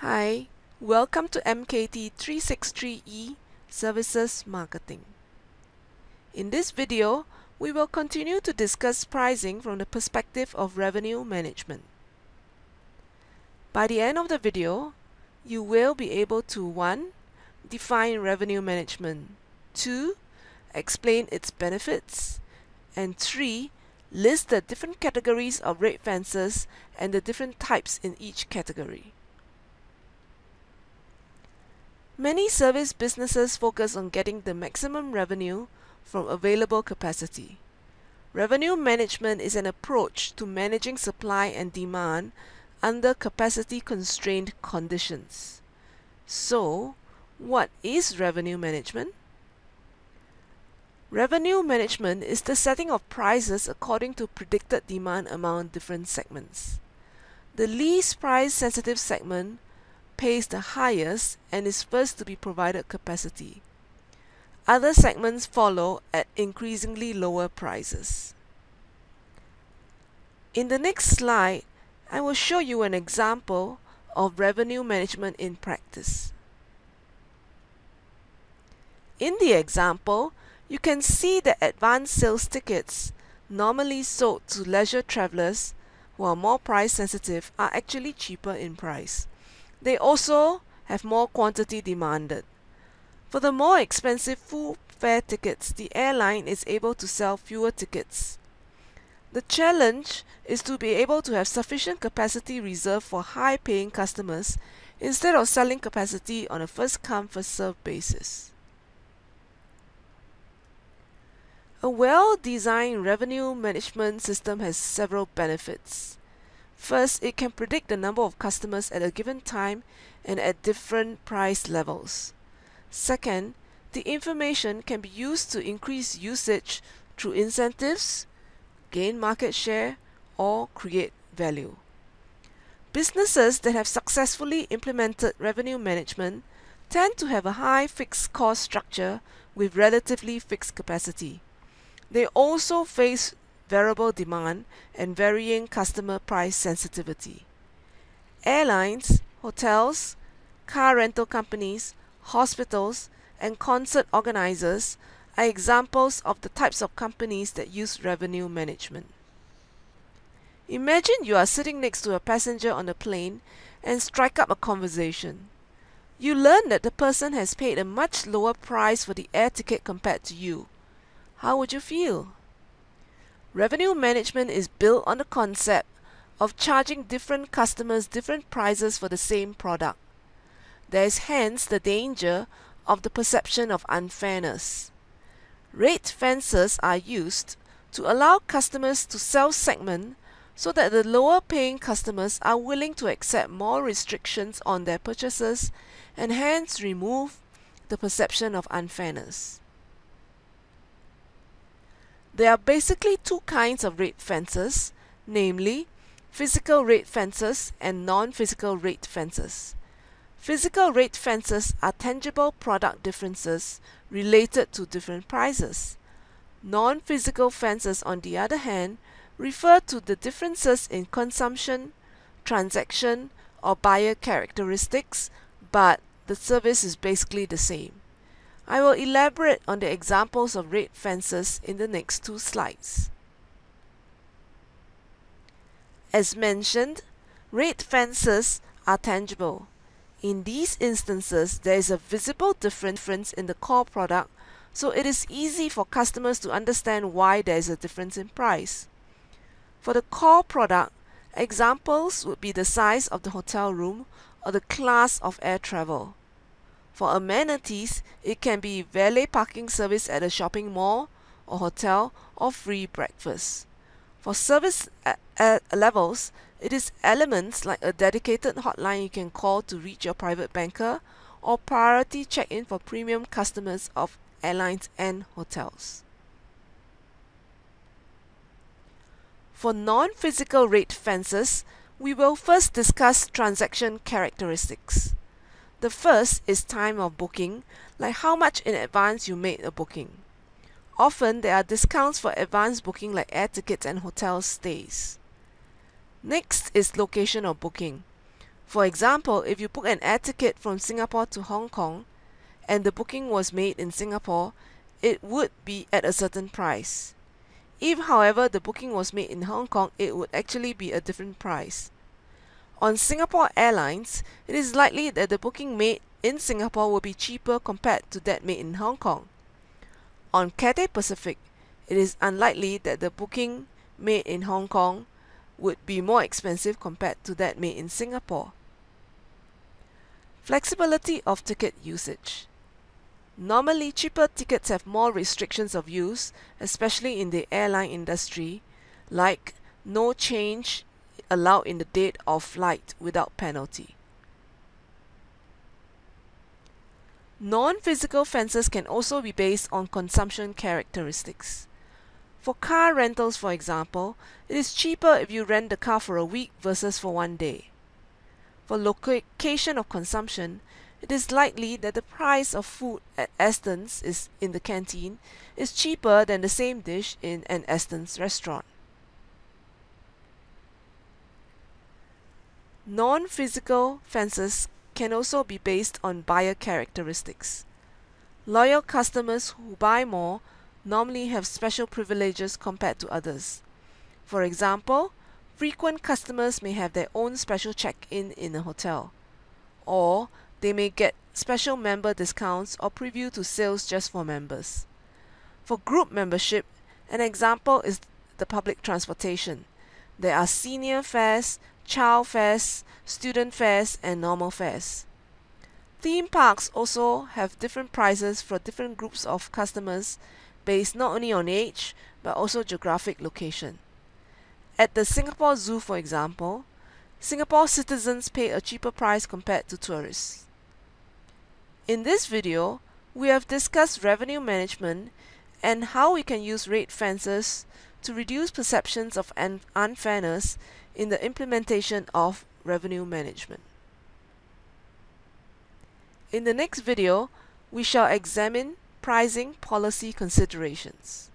Hi, welcome to Chp6T2 Services Marketing. In this video, we will continue to discuss pricing from the perspective of revenue management. By the end of the video, you will be able to 1. Define revenue management, 2. Explain its benefits, and 3. List the different categories of rate fences and the different types in each category. Many service businesses focus on getting the maximum revenue from available capacity. Revenue management is an approach to managing supply and demand under capacity-constrained conditions. So, what is revenue management? Revenue management is the setting of prices according to predicted demand among different segments. The least price-sensitive segment pays the highest and is first to be provided capacity. Other segments follow at increasingly lower prices. In the next slide, I will show you an example of revenue management in practice. In the example, you can see that advance sales tickets, normally sold to leisure travelers who are more price sensitive, are actually cheaper in price. They also have more quantity demanded. For the more expensive full fare tickets, the airline is able to sell fewer tickets. The challenge is to be able to have sufficient capacity reserved for high-paying customers instead of selling capacity on a first-come, first-served basis. A well-designed revenue management system has several benefits. First, it can predict the number of customers at a given time and at different price levels. Second, the information can be used to increase usage through incentives, gain market share, or create value. Businesses that have successfully implemented revenue management tend to have a high fixed cost structure with relatively fixed capacity. They also face variable demand and varying customer price sensitivity. Airlines, hotels, car rental companies, hospitals, and concert organizers are examples of the types of companies that use revenue management. Imagine you are sitting next to a passenger on a plane and strike up a conversation. You learn that the person has paid a much lower price for the air ticket compared to you. How would you feel? Revenue management is built on the concept of charging different customers different prices for the same product. There is hence the danger of the perception of unfairness. Rate fences are used to allow customers to self-segment so that the lower-paying customers are willing to accept more restrictions on their purchases and hence remove the perception of unfairness. There are basically two kinds of rate fences, namely physical rate fences and non-physical rate fences. Physical rate fences are tangible product differences related to different prices. Non-physical fences, on the other hand, refer to the differences in consumption, transaction, or buyer characteristics, but the service is basically the same. I will elaborate on the examples of rate fences in the next two slides. As mentioned, rate fences are tangible. In these instances, there is a visible difference in the core product, so it is easy for customers to understand why there is a difference in price. For the core product, examples would be the size of the hotel room or the class of air travel. For amenities, it can be valet parking service at a shopping mall or hotel or free breakfast. For service levels, it is elements like a dedicated hotline you can call to reach your private banker or priority check-in for premium customers of airlines and hotels. For non-physical rate fences, we will first discuss transaction characteristics. The first is time of booking, like how much in advance you made a booking. Often there are discounts for advance booking like air tickets and hotel stays. Next is location of booking. For example, if you book an air ticket from Singapore to Hong Kong and the booking was made in Singapore, it would be at a certain price. If, however, the booking was made in Hong Kong, it would actually be a different price. On Singapore Airlines, it is likely that the booking made in Singapore will be cheaper compared to that made in Hong Kong. On Cathay Pacific, it is unlikely that the booking made in Hong Kong would be more expensive compared to that made in Singapore. Flexibility of ticket usage. Normally, cheaper tickets have more restrictions of use, especially in the airline industry, like no change allowed in the date of flight without penalty. Non-physical fences can also be based on consumption characteristics. For car rentals, for example, it is cheaper if you rent the car for a week versus for one day. For location of consumption, it is likely that the price of food at Aston's in the canteen is cheaper than the same dish in an Aston's restaurant. Non-physical fences can also be based on buyer characteristics. Loyal customers who buy more normally have special privileges compared to others. For example, frequent customers may have their own special check-in in a hotel, or they may get special member discounts or preview to sales just for members. For group membership, an example is the public transportation. There are senior fares, child fares, student fares, and normal fares. Theme parks also have different prices for different groups of customers based not only on age but also geographic location. At the Singapore Zoo, for example, Singapore citizens pay a cheaper price compared to tourists. In this video, we have discussed revenue management and how we can use rate fences to reduce perceptions of unfairness in the implementation of revenue management. In the next video, we shall examine pricing policy considerations.